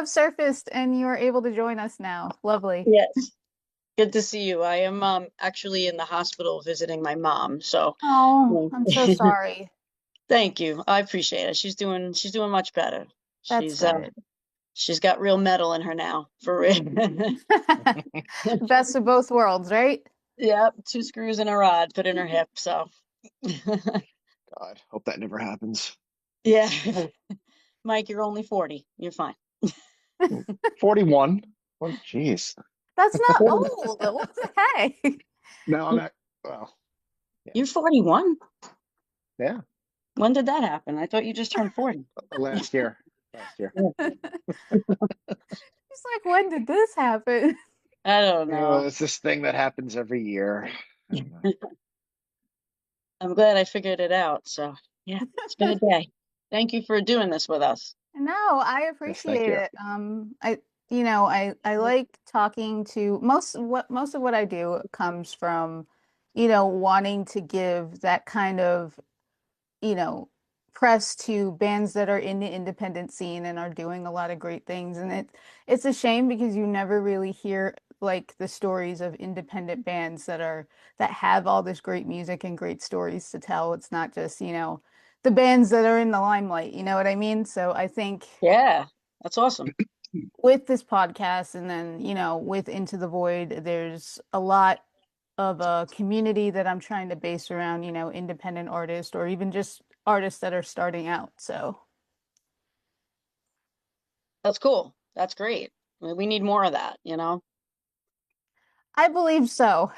have surfaced and you are able to join us now. Lovely. Yes. Good to see you. I am actually in the hospital visiting my mom. So Oh, I'm so sorry. thank you. I appreciate it. She's doing much better. That's She's good. she's got real metal in her now, for real. Best of both worlds, right? Yep, two screws and a rod put in her hip. So God, hope that never happens. yeah. Mike, you're only 40. You're fine. 41. Oh, jeez. That's not old. What the heck? No, I'm not. Well, You're 41? yeah. When did that happen? I thought you just turned 40. Last year. Last year. He's like, when did this happen? I don't know. It's this thing that happens every year. I don't know. I'm glad I figured it out. So yeah, it's been a day. Thank you for doing this with us. No, I Yes, thank appreciate you. it. I like talking to most of what I do comes from, wanting to give that kind of, you know, press to bands that are in the independent scene and are doing a lot of great things. And it's a shame because you never really hear like the stories of independent bands that have all this great music and great stories to tell. It's not just, the bands that are in the limelight, you know what I mean? So I think Yeah, that's awesome. with this podcast and then, with Into the Void, there's a lot of a community that I'm trying to base around, independent artists or even just artists that are starting out. So That's cool. That's great. We need more of that, you know? I believe so.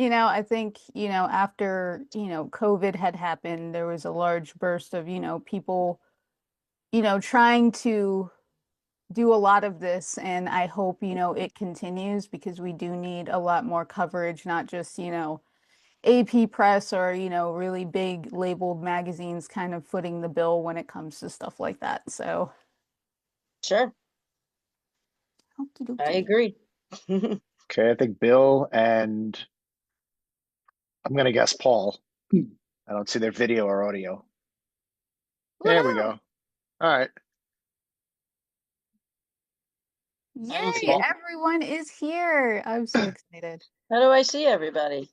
I think, after, COVID had happened, there was a large burst of, people, trying to do a lot of this. And I hope, it continues because we do need a lot more coverage, not just, AP press or, really big labeled magazines kind of footing the bill when it comes to stuff like that. So, Sure. okie I dokie. agree. Okay, I think Bill and I'm gonna guess Paul. I don't see their video or audio. There we go. All right. I don't Yay, see it. everyone is here. I'm so excited. How do I see everybody?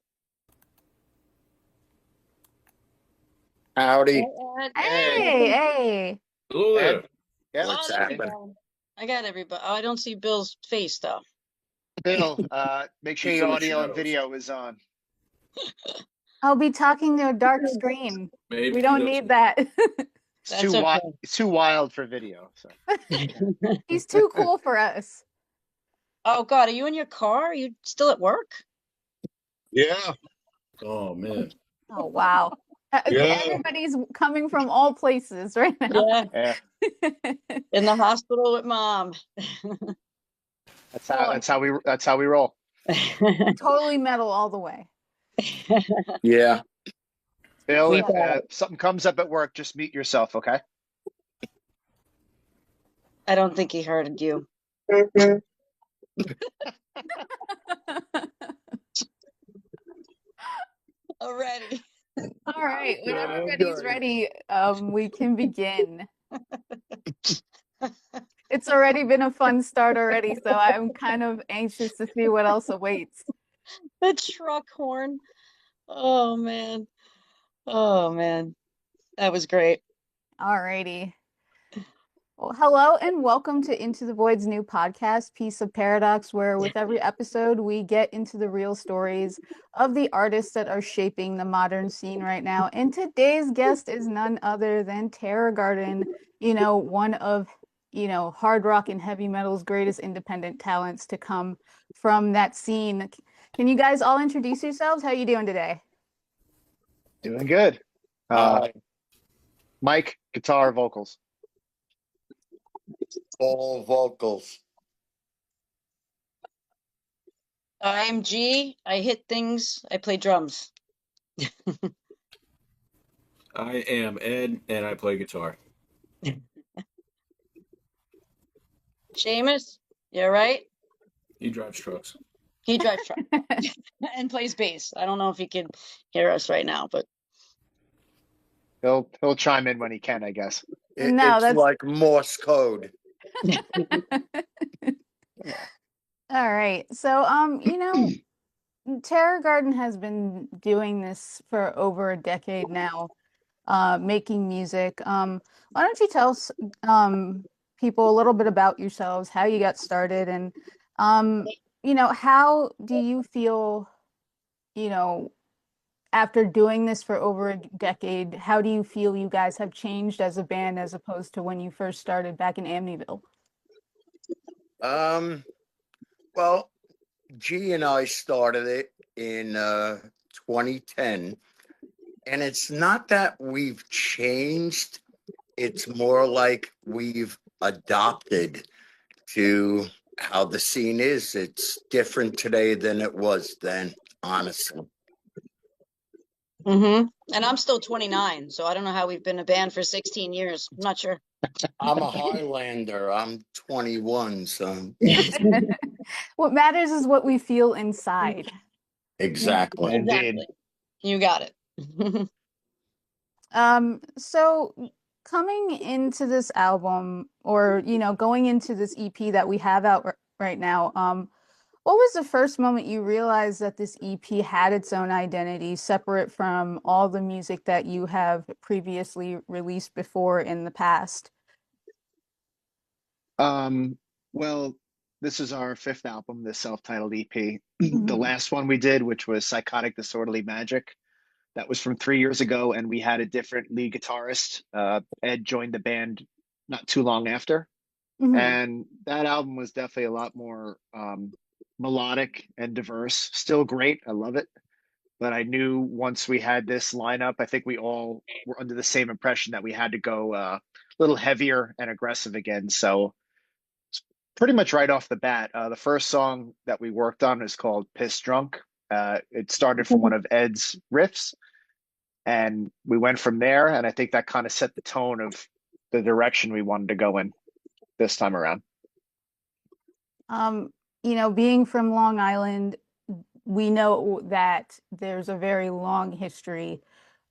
Howdy. Ed. Hey, hey. Hello there. Ed? Yeah. What's there we happening? go. I got everybody. Oh, I don't see Bill's face though. Bill, make sure He's your in the audio and shadows. video is on. I'll be talking to a dark screen. Maybe We he don't doesn't. need that. It's That's too wild. okay. It's too wild for video. So He's too cool for us. Oh God, are you in your car? Are you still at work? Yeah. Oh man. Oh, wow. Yeah. Everybody's coming from all places right now. Yeah, yeah, in the hospital with mom. Well, that's how we roll. totally metal all the way. Yeah. Bill, We if something comes up at work, just mute yourself, okay? I don't think he heard you. Already. All right, when Oh, everybody's God. ready, we can begin. It's already been a fun start already, so I'm kind of anxious to see what else awaits. The truck horn. Oh man. Oh man. That was great. All righty. Well, hello and welcome to Into the Void's new podcast, Piece of Paradox, where with every episode we get into the real stories of the artists that are shaping the modern scene right now. And today's guest is none other than Terror Garden, one of, hard rock and heavy metal's greatest independent talents to come from that scene. Can you guys all introduce yourselves? How are you doing today? Doing good. Mike, guitar, vocals. All vocals. I'm G. I hit things. I play drums. I am Ed, and I play guitar. Seamus, you all right? He drives trucks. He drives truck and plays bass. I don't know if he can hear us right now, but He'll chime in when he can, I guess. No, It's that's like Morse code. All right. So, Terror Garden has been doing this for over a decade now, making music. Why don't you tell people a little bit about yourselves, how you got started, and how do you feel, you know, after doing this for over a decade, how do you feel you guys have changed as a band as opposed to when you first started back in Amityville? Well, G and I started it in 2010, and it's not that we've changed, it's more like we've adopted to how the scene is. It's different today than it was then, honestly. And I'm still 29, so I don't know how we've been a band for 16 years. I'm not sure. I'm a Highlander. I'm 21, so What matters is what we feel inside. exactly. Indeed. Exactly. You got it. So coming into this album or, going into this EP that we have out right now, what was the first moment you realized that this EP had its own identity separate from all the music that you have previously released before in the past? Um, well, this is our fifth album, the self-titled EP. The Mhm. last one we did, which was Psychotic Disorderly Magic, that was from 3 years ago, and we had a different lead guitarist. Ed joined the band not too long after, Mhm. and that album was definitely a lot more melodic and diverse. Still great, I love it. But I knew once we had this lineup, I think we all were under the same impression that we had to go a little heavier and aggressive again. So pretty much right off the bat, the first song that we worked on is called Piss Drunk. It started from one of Ed's riffs, and we went from there. And I think that kind of set the tone of the direction we wanted to go in this time around. Um, being from Long Island, we know that there's a very long history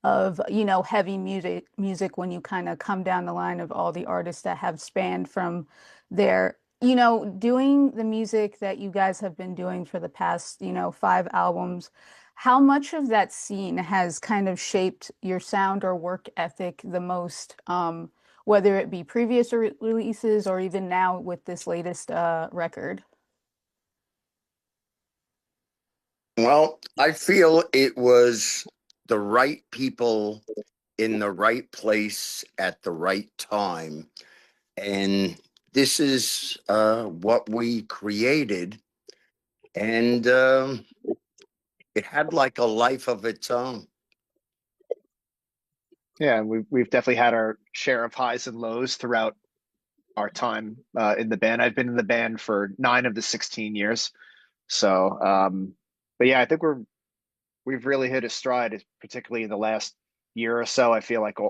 of, heavy music when you kind of come down the line of all the artists that have spanned from there. Doing the music that you guys have been doing for the past, 5 albums, how much of that scene has kind of shaped your sound or work ethic the most, whether it be previous releases or even now with this latest record? Well, I feel it was the right people in the right place at the right time. And this is what we created. And it had like a life of its own. Yeah, we've definitely had our share of highs and lows throughout our time in the band. I've been in the band for 9 of the 16 years. So, but yeah, I think we've really hit a stride, particularly in the last year or so. I feel like a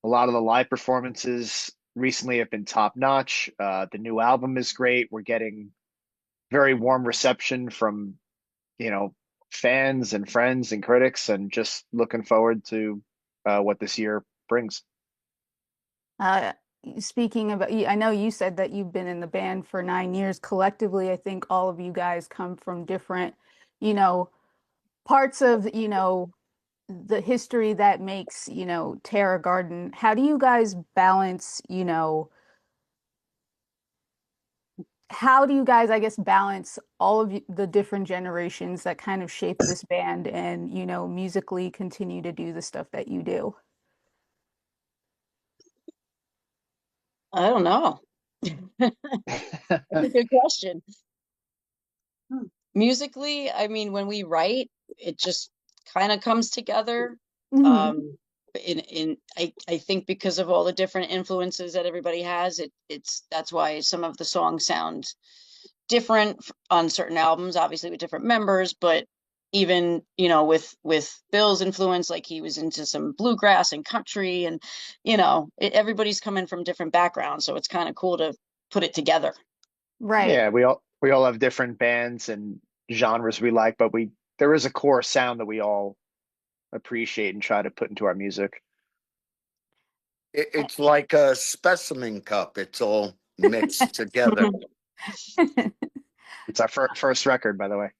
lot of the live performances recently have been top notch. The new album is great. We're getting very warm reception from, you know, fans and friends and critics, and just looking forward to what this year brings. Uh, Speaking about, I know you said that you've been in the band for 9 years. Collectively, I think all of you guys come from different, you know, parts of, the history that makes, Terra Garden. How do you guys balance, how do you guys, I guess, balance all of the different generations that kind of shape this band and, musically continue to do the stuff that you do? I don't know. Good question. Musically, I mean, when we write, it just kind of comes together. Hmm. I think because of all the different influences that everybody has, that's why some of the songs sound different on certain albums, obviously with different members, but even, with Bill's influence, like he was into some bluegrass and country, and everybody's coming from different backgrounds, so it's kind of cool to put it together. Right. Yeah, we all have different bands and genres we like, but we there is a core sound that we all appreciate and try to put into our music. It's like a specimen cup. It's all mixed together. It's our first record, by the way.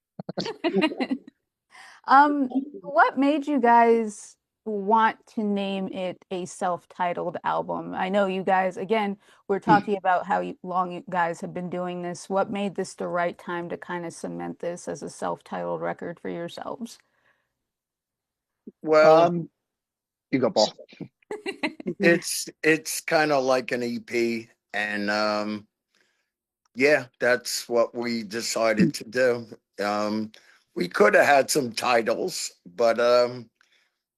Um, what made you guys want to name it a self-titled album? I know you guys, again, we're talking about how long you guys have been doing this. What made this the right time to kind of cement this as a self-titled record for yourselves? Well, You go, Paul. it's kind of like an EP, and yeah, that's what we decided to do. We could have had some titles, but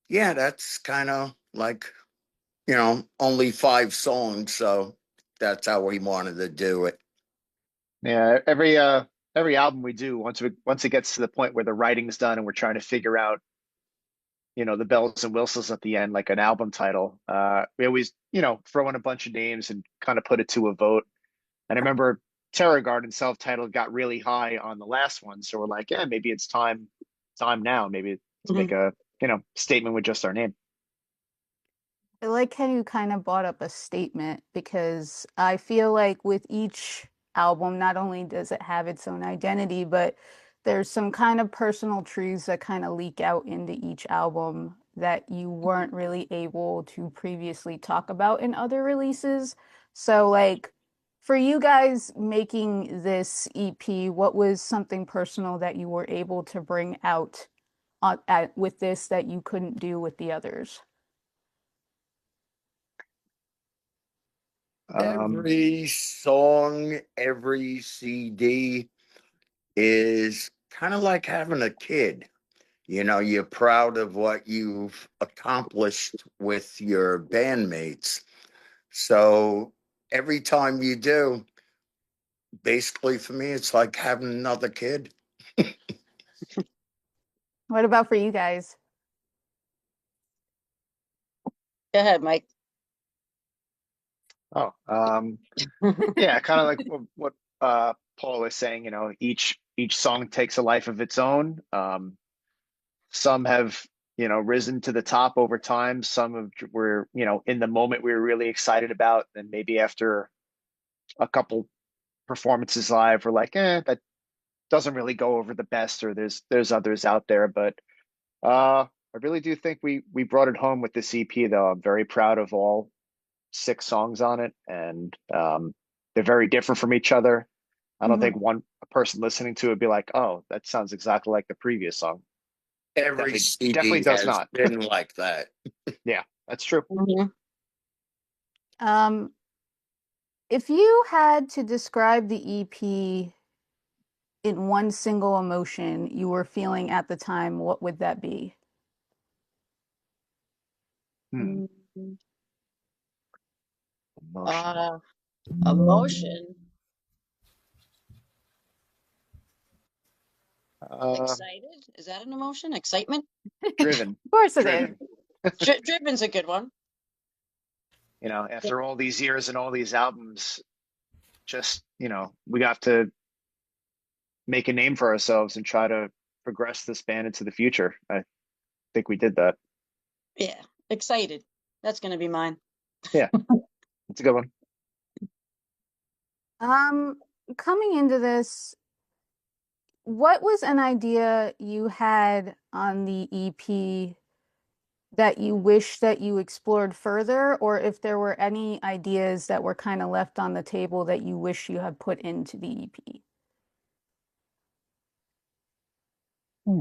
yeah, that's kind of like, only 5 songs, so that's how we wanted to do it. Yeah, every album we do, once it gets to the point where the writing's done and we're trying to figure out, the bells and whistles at the end, like an album title, we always, throw in a bunch of names and kind of put it to a vote. And I remember Terror Garden self-titled got really high on the last one, so we're like, yeah, maybe it's time now, maybe to make a, statement with just our name. I like how you kind of brought up a statement because I feel like with each album, not only does it have its own identity, but there's some kind of personal truths that kind of leak out into each album that you weren't really able to previously talk about in other releases. So, like, for you guys making this EP, what was something personal that you were able to bring out with this that you couldn't do with the others? Um, Every song, every CD is kind of like having a kid. You're proud of what you've accomplished with your bandmates. So every time you do, basically for me, it's like having another kid. What about for you guys? Go ahead, Mike. oh, yeah, kind of like what Paul was saying, each song takes a life of its own. Some have, risen to the top over time. Some were, in the moment we were really excited about, and maybe after a couple performances live, we're like, that doesn't really go over the best, or there's others out there. But I really do think we brought it home with this EP, though. I'm very proud of all 6 songs on it, and they're very different from each other. I don't think a person listening to it would be like, oh, that sounds exactly like the previous song. Every Definitely CD does has not. been like that. Yeah, that's true. Mhm. Um, if you had to describe the EP in one single emotion you were feeling at the time, what would that be? Hmm. Mhm. Emotion. Emotion. Uh, Excited? Is that an emotion? Excitement? driven. Of course it is. Driven. Driven's a good one. After all these years and all these albums, just, we got to make a name for ourselves and try to progress this band into the future. I think we did that. Yeah, excited. That's gonna be mine. Yeah, that's a good one. Um, Coming into this, what was an idea you had on the EP that you wish that you explored further, or if there were any ideas that were kind of left on the table that you wish you had put into the EP?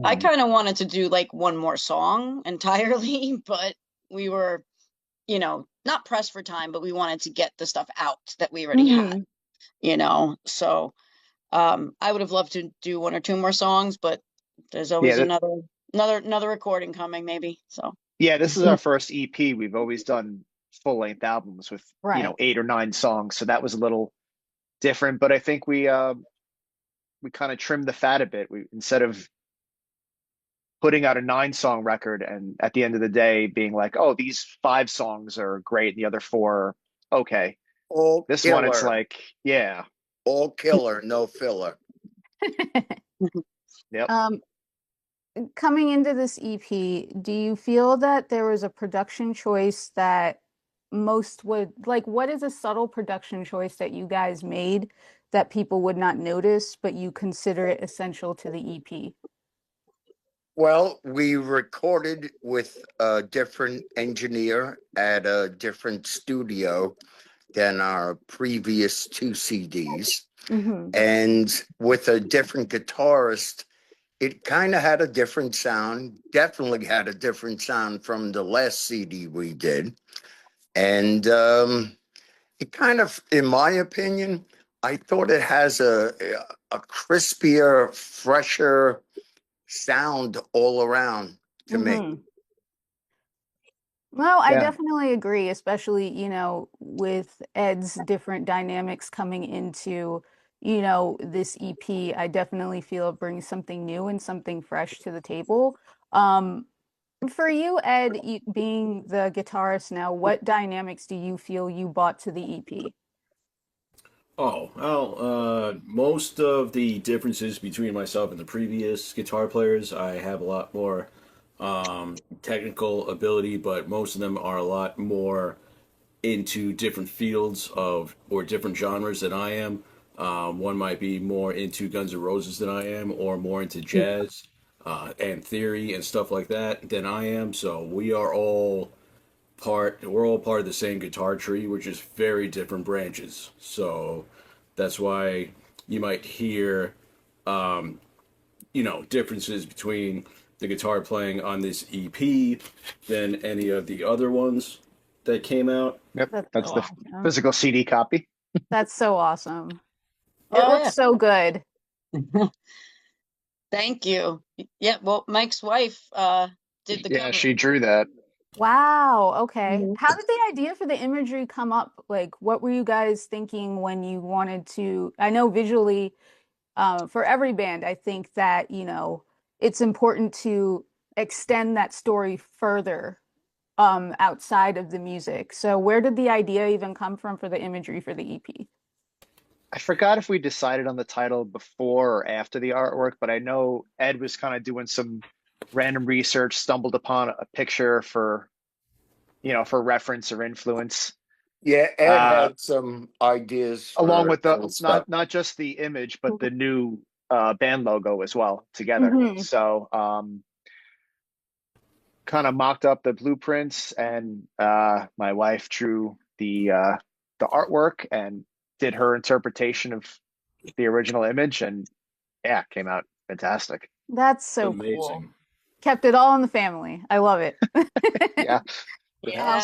I kind of wanted to do like one more song entirely, but we were, not pressed for time, but we wanted to get the stuff out that we already had, So I would have loved to do 1 or 2 more songs, but there's always Yeah, another recording coming maybe. So yeah, this is our first EP. We've always done full-length albums with, Right. 8 or 9 songs, so that was a little different. But I think we kind of trimmed the fat a bit. We Instead of putting out a 9-song record and at the end of the day being like, oh, these 5 songs are great and the other 4 are okay. All This one, it's killer. like, yeah, All killer, no filler. yep. Um, Coming into this EP, do you feel that there was a production choice that most would like, what is a subtle production choice that you guys made that people would not notice, but you consider it essential to the EP? Well, we recorded with a different engineer at a different studio than our previous two CDs. Mm-hmm. And with a different guitarist, it kind of had a different sound, definitely had a different sound from the last CD we did. And it kind of, in my opinion, I thought it has a crispier, fresher sound all around to me. Mm-hmm. Well, I Yeah. definitely agree, especially, with Ed's different dynamics coming into, this EP. I definitely feel it brings something new and something fresh to the table. Um, for you, Ed, being the guitarist now, what dynamics do you feel you brought to the EP? Oh, well, most of the differences between myself and the previous guitar players, I have a lot more technical ability, but most of them are a lot more into different fields of or different genres than I am. One might be more into Guns N' Roses than I am, or more into jazz and theory and stuff like that than I am. So we're all part of the same guitar tree, which is very different branches. So that's why you might hear, differences between the guitar playing on this EP than any of the other ones that came out. Yep. That's so That's the awesome. physical CD copy. That's so awesome. It looks Oh so good. yeah. Thank you. Yeah, well, Mike's wife did the Yeah, cover. she drew that. Wow, okay. Mhm. How did the idea for the imagery come up? Like, what were you guys thinking when you wanted to? I know visually, for every band, I think that, it's important to extend that story further, outside of the music. So where did the idea even come from for the imagery for the EP? I forgot if we decided on the title before or after the artwork, but I know Ed was kind of doing some random research, stumbled upon a picture for reference or influence. Yeah, Ed Uh, had some ideas Along for with the some stuff. not just the image, but the new band logo as well together. Mm-hmm. So kind of mocked up the blueprints, and my wife drew the artwork and did her interpretation of the original image, and yeah, it came out fantastic. That's so cool. Amazing. Kept it all in the family. I love it. Yeah, yeah. Yeah.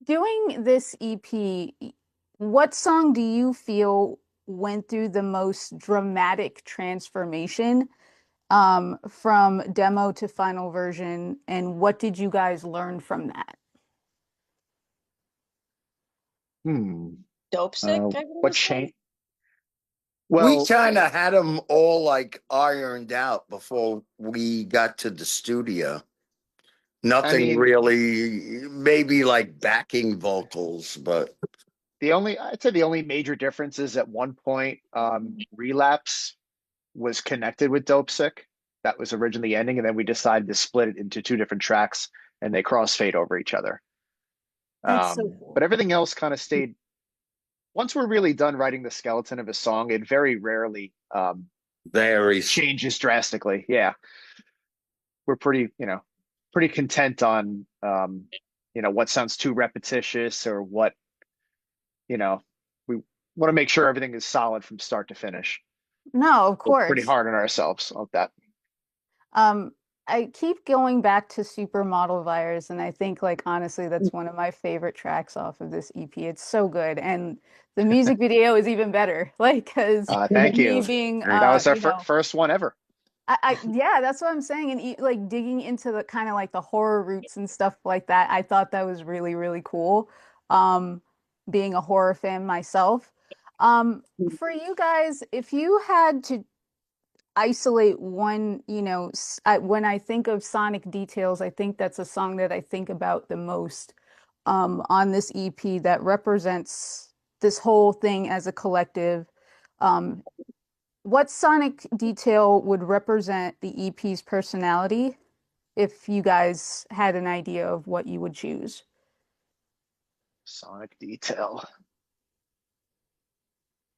Doing this EP, what song do you feel went through the most dramatic transformation, from demo to final version, and what did you guys learn from that? Hmm. Dope sick, I want What to say. change? We Well, kind of had them all like ironed out before we got to the studio. I Nothing mean, really, maybe like backing vocals, but I'd say the only major difference is at one point, Relapse was connected with Dope Sick. That was originally the ending, and then we decided to split it into two different tracks, and they crossfade over each other. That's so But cool. everything else kind of stayed. Once we're really done writing the skeleton of a song, it very rarely varies. changes drastically. Yeah, we're pretty content on what sounds too repetitious or what you know we want to make sure everything is solid from start to finish. No, of We're pretty course. hard on ourselves on that. Um, I keep going back to Supermodel Virus, and I think, like, honestly, that's one of my favorite tracks off of this EP. It's so good, and the music video is even better. Like, because Thank me you. being, That was our first one ever. yeah, that's what I'm saying. And like digging into the kind of like the horror roots and stuff like that, I thought that was really, really cool. Um, being a horror fan myself. For you guys, if you had to isolate one, when I think of Sonic Details, I think that's a song that I think about the most, on this EP that represents this whole thing as a collective. Um, what sonic detail would represent the EP's personality if you guys had an idea of what you would choose? Sonic detail.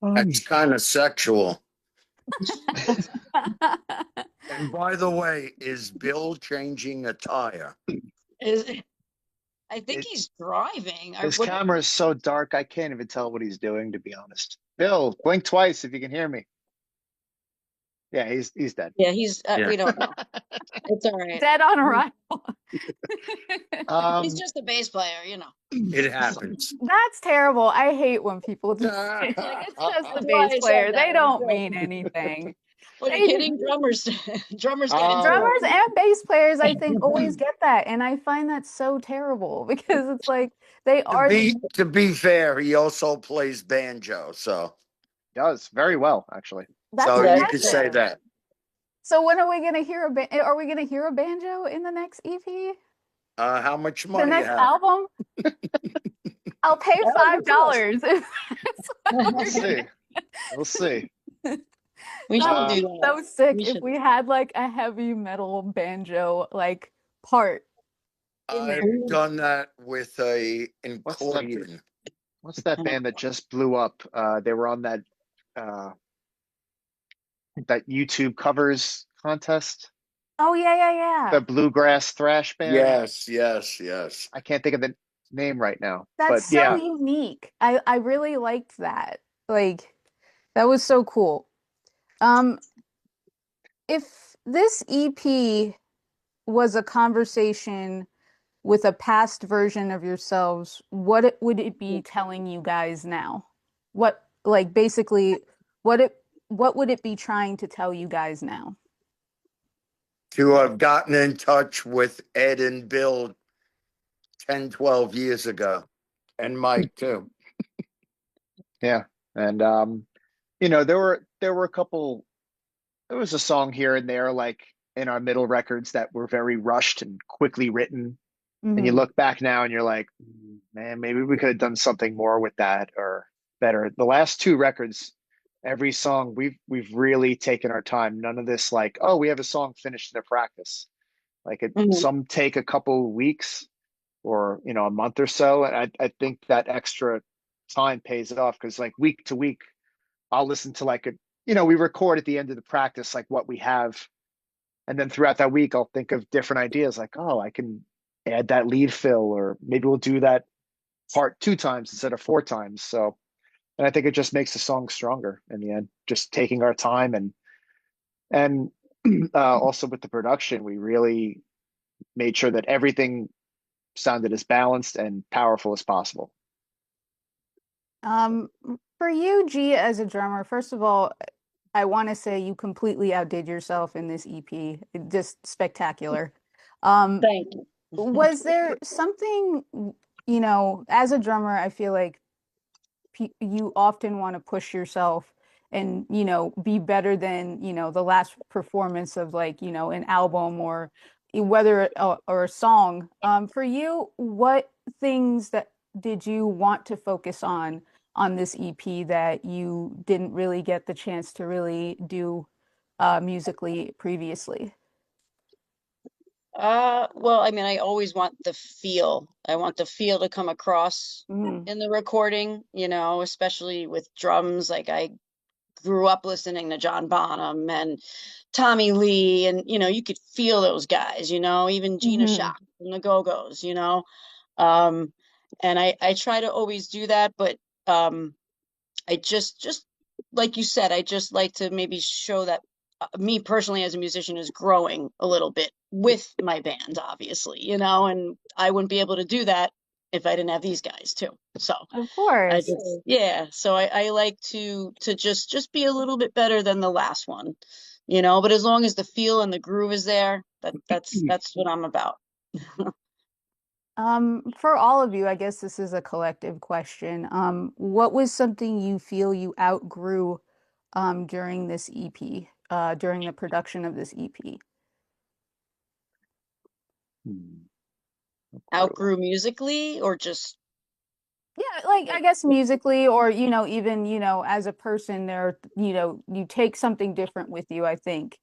That's kind of sexual. And by the way, is Bill changing a tire? Is I think It, he's driving. Or his what? camera is so dark, I can't even tell what he's doing, to be honest. Bill, blink twice if you can hear me. Yeah, he's dead. Yeah, he's. Yeah. We don't know. It's all right. Dead on arrival. He's Um, just a bass player, you know. It happens. That's terrible. I hate when people do like it's just the That's why bass I said player. that. They don't mean anything. What are you They kidding? Drummers, drummers get into drummers it. and bass players, I think, always get that, and I find that so terrible because it's like they are the To be fair, he also plays banjo, so does very well, actually. that's you could say impressive. that. So when are we gonna hear are we gonna hear a banjo in the next EP? How much The money you next have? album? I'll pay $5. We'll see. We'll see. We should That would do be that. so sick We if should. we had like a heavy metal banjo like part in there. I've done that with a What's that? accordion. What's that band that just blew up? They were on uh, that YouTube covers contest. Oh yeah. The bluegrass thrash band. Yes, yes, yes. I can't think of the name right now, That's but so yeah, unique. I really liked that. Like that was so cool. Um, if this EP was a conversation with a past version of yourselves, would it be telling you guys now? What like basically what would it be trying to tell you guys now? To have gotten in touch with Ed and Bill 10, 12 years ago, and Mike too. yeah, and there were a couple. There was a song here and there, like in our middle records, that were very rushed and quickly written. And you Mhm. look back now and you're like, man, maybe we could have done something more with that or better. The last two records, every song we've really taken our time. None of this like, oh, we have a song finished in a practice. Like Mhm. some take a couple weeks or a month or so. And I think that extra time pays it off because like week to week, I'll listen to like we record at the end of the practice like what we have, and then throughout that week I'll think of different ideas like, oh, I can add that lead fill, or maybe we'll do that part two times instead of four times. So, and I think it just makes the song stronger in the end, just taking our time. And also with the production, we really made sure that everything sounded as balanced and powerful as possible. Um, for you, G, as a drummer, first of all, I want to say you completely outdid yourself in this EP. Just spectacular. Um, Thank you. was there something, as a drummer, I feel like you often want to push yourself and, be better than, the last performance of like, an album or whether or a song. For you, what things that did you want to focus on this EP that you didn't really get the chance to really do musically previously? Well, I mean, I always want the feel. I want the feel to come across Mm-hmm. in the recording, especially with drums. Like I grew up listening to John Bonham and Tommy Lee, and you could feel those guys, even Gina Mm-hmm. Shock from the Go-Go's, Um, and I try to always do that, but I just like you said, I just like to maybe show that me personally as a musician is growing a little bit with my band, obviously, and I wouldn't be able to do that if I didn't have these guys too. So Of I course. just, yeah, so I like to just be a little bit better than the last one, but as long as the feel and the groove is there, that's what I'm about. For all of you, I guess this is a collective question. What was something you feel you outgrew during this EP, during the production of this EP? Hmm. Outgrew musically or just Yeah, like I guess musically or even, as a person there, you take something different with you, I think.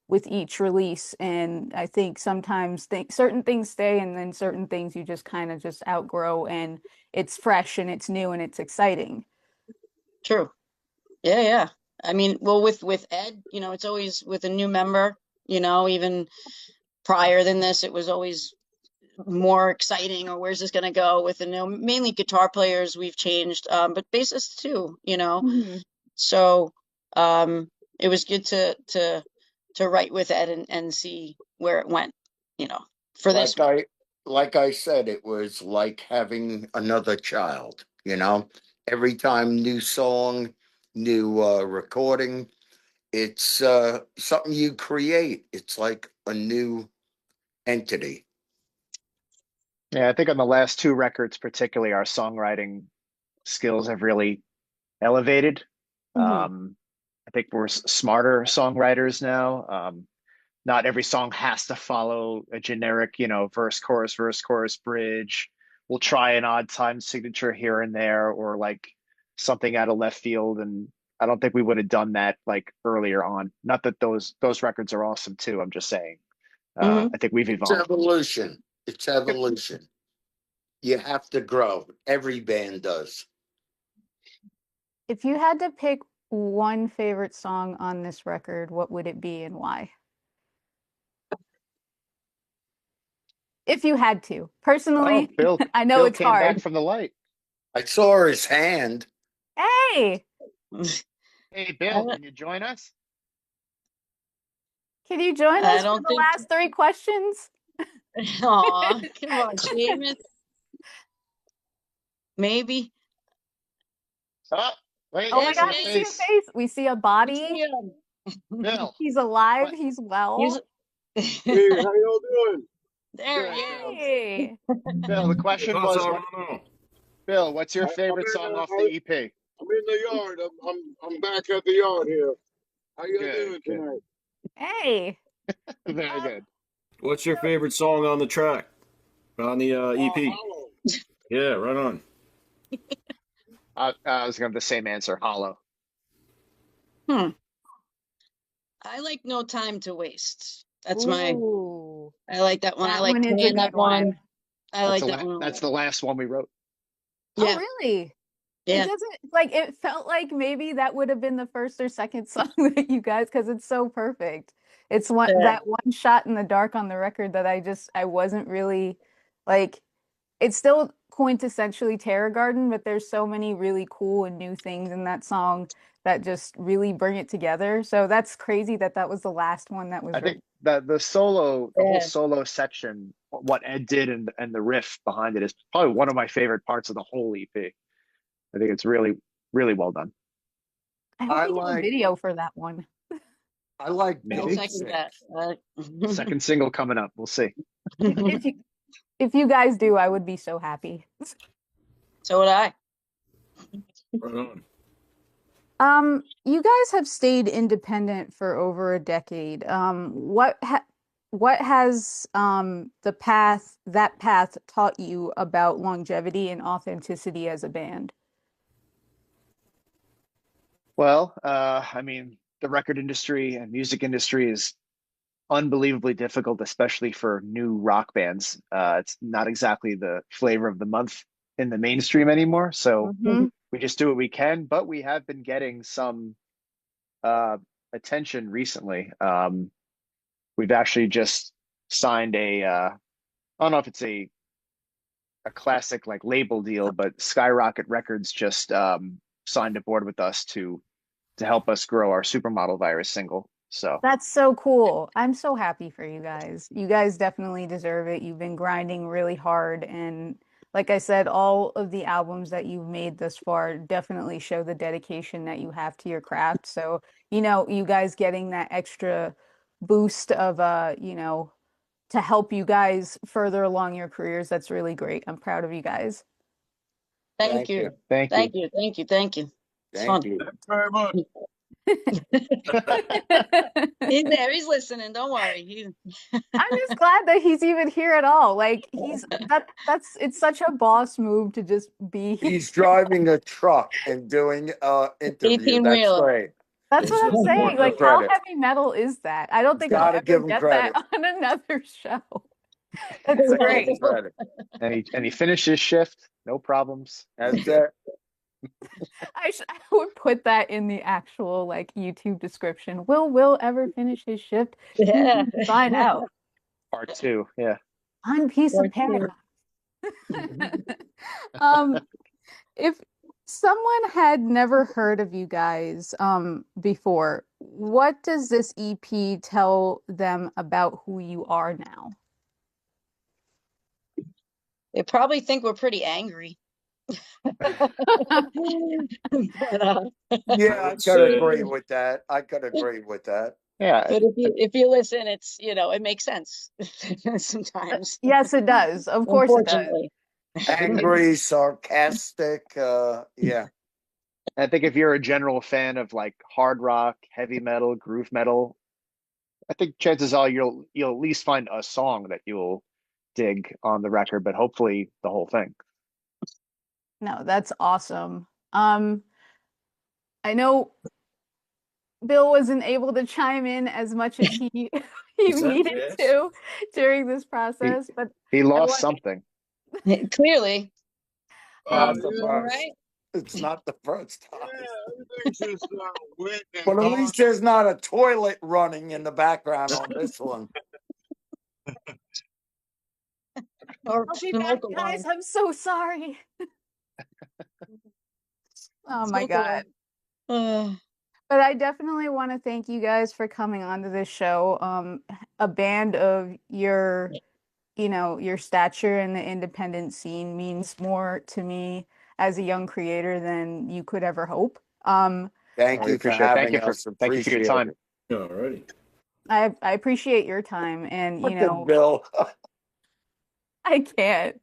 with each release. And I think sometimes certain things stay, and then certain things you just kind of just outgrow, and it's fresh and it's new and it's exciting. True. Yeah, yeah. I mean, well, with Ed, you know, it's always with a new member, you know, even prior than this, it was always more exciting, or where's this going to go with the new, mainly guitar players we've changed, but bassists too, you know. Mhm. So it was good to write with Ed and see where it went, you know, for this. Like I said, it was like having another child, you know. Every time new song, new recording, it's something you create. It's like a new entity. Yeah, I think on the last two records, particularly, our songwriting skills have really elevated. Mhm. I think we're smarter songwriters now. Not every song has to follow a generic, you know, verse, chorus, bridge. We'll try an odd time signature here and there, or like something out of left field. And I don't think we would have done that like earlier on. Not that those records are awesome too. I'm just saying. Mhm. I think we've It's evolved. evolution. It's evolution. You have to grow. Every band does. If you had to pick one favorite song on this record, what would it be and why? If you had to. Oh, Personally, Bill, I know Bill it's came back hard. from the light. I saw his hand. Hey, Hey, Bill, can you join us? can you join I us for don't the think. last three questions? Aw, come on, Seamus. Maybe. Oh, wait, Oh I my There's see God, a we see a face. Seamus. face. We see a We body. see him. Bill, He's alive. what? He's He's well. Hey, how y'all doing? there. He Good. is. Hey. Bill, the ¿Qué question pasa, was, what? hermano? Bill, what's your I'm favorite in song off the the EP? I'm in the yard. I'm back at the yard here. How y'all Good, doing good. tonight? Hey. Very good. What's your favorite song on the track? On the EP? Hollow. Yeah, right on. I was going to have the same answer, Hollow. Hmm. I like No Time to Waste. That's my. Ooh. I like that one. I That like one is a playing that good one. one. I like that one a That's lot. the last one we wrote. Oh, Yeah. really? It Yeah. doesn't like it felt like maybe that would have been the first or second song that you guys, because it's so perfect. It's one Yeah. that one shot in the dark on the record that I wasn't really like, it's still quintessentially Terror Garden, but there's so many really cool and new things in that song that just really bring it together. So that's crazy that that was the last one that was I think written. that the whole Yeah. solo section, what Ed did and the riff behind it is probably one of my favorite parts of the whole EP. I think it's really, really well done. I hope I we get a like video for that one. I like I'll Maybe second Dopesick. that. second single coming up. We'll see. If you guys do, I would be so happy. So would I. Right on. You guys have stayed independent for over a decade. What has that path taught you about longevity and authenticity as a band? Well, I mean, the record industry and music industry is unbelievably difficult, especially for new rock bands. It's not exactly the flavor of the month in the mainstream anymore. So Hmm. we just do what we can, but we have been getting some uh, attention recently. We've actually just signed I don't know if it's a classic like label deal, but Skyrocket Records just signed a board with us to help us grow our Supermodel Virus single. So That's so cool. I'm so happy for you guys. You guys definitely deserve it. You've been grinding really hard. And like I said, all of the albums that you've made thus far definitely show the dedication that you have to your craft. So, you guys getting that extra boost of, to help you guys further along your careers, that's really great. I'm proud of you guys. Thank Thank you. you. thank you. Thank you. Thank you. Thank you. It's Thank fun. you. Very much. He's there. He's listening. Don't worry. I'm just glad that he's even here at all. Like that's it's such a boss move to just be here. He's driving a truck and doing interview. 18 That's wheeler. great. That's There's what I'm no more saying. Like, no. how Credit. heavy metal is that? I don't think I'll Gotta ever give him get that credit. on another show. That's Gotta give great. him credit. And he finished his shift, no problems. That's it. I would put that in the actual like YouTube description. Will Will ever finish his shift? Yeah. Find out Part two, yeah. on Piece of Part two. Paradox. Um, if someone had never heard of you guys before, what does this EP tell them about who you are now? They probably think we're pretty angry. But, Yeah, I I would could say agree with that. I could agree with that. Yeah, but if you listen, it's it makes sense sometimes. Yes, it does. Of course it does. Unfortunately. Angry, sarcastic. Yeah. I think if you're a general fan of like hard rock, heavy metal, groove metal, I think chances are you'll at least find a song that you'll dig on the record, but hopefully the whole thing. No, that's awesome. I know Bill wasn't able to chime in as much as he he is that needed yes? to during this He process, but he I lost want something. Clearly. Not Oh, the yeah, All first. right. It's not the first yeah, time. everything's just wet and But at gone. least there's not a toilet running in the background on this one. Or I'll be back, smoke guys. alarm. I'm so sorry. Oh my Smoke God. alarm. But I definitely want to thank you guys for coming onto this show. A band of your, your stature in the independent scene means more to me as a young creator than you could ever hope. Thank We you for appreciate it. having us. Thank you for your Appreciate time. it. Alrighty. I appreciate your time, and Look at Bill. I can't.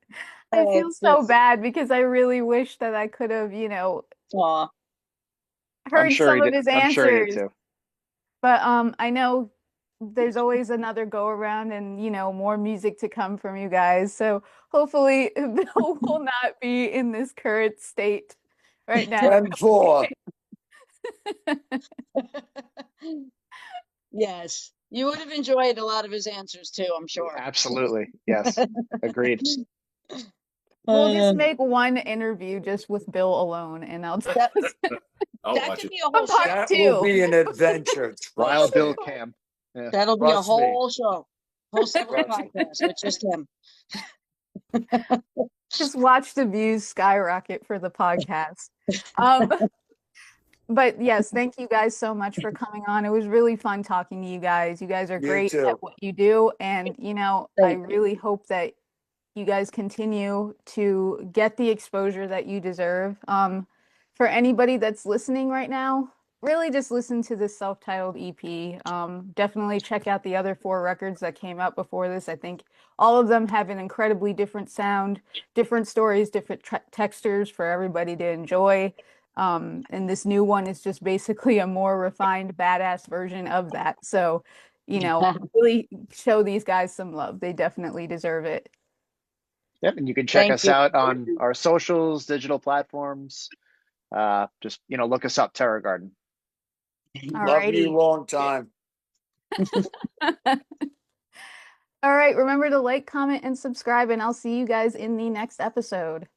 I feel It's so just, bad because I really wish that I could have, aw. heard some of his I'm sure he did answers. too. But I know there's always another go around and more music to come from you guys. So hopefully Bill will not be in this current state right now. 10-4. Yes. You would have enjoyed a lot of his answers too, I'm sure. Absolutely. Yes. Agreed. We'll just make one interview just with Bill alone, and I'll just That I'll that watch could it. be a whole part show. That will two. be an adventure. Wild Trust me. Bill Cam. Yeah. That'll be a Trust me. whole show. Whole separate Trust me. podcast with just him. Just watch the views skyrocket for the podcast. Um, but yes, thank you guys so much for coming on. It was really fun talking to you guys. You guys are You great at too. what you do, and I Thank you. really hope that you guys continue to get the exposure that you deserve. For anybody that's listening right now, really just listen to this self-titled EP. Definitely check out the other 4 records that came out before this. I think all of them have an incredibly different sound, different stories, different textures for everybody to enjoy. And this new one is just basically a more refined, badass version of that. So, really show these guys some love. They definitely deserve it. Yep. And you can check Thank us you. out on our socials, digital platforms. Just look us up, Terror Garden. Love you Alrighty. long time. All right. Remember to like, comment, and subscribe, and I'll see you guys in the next episode.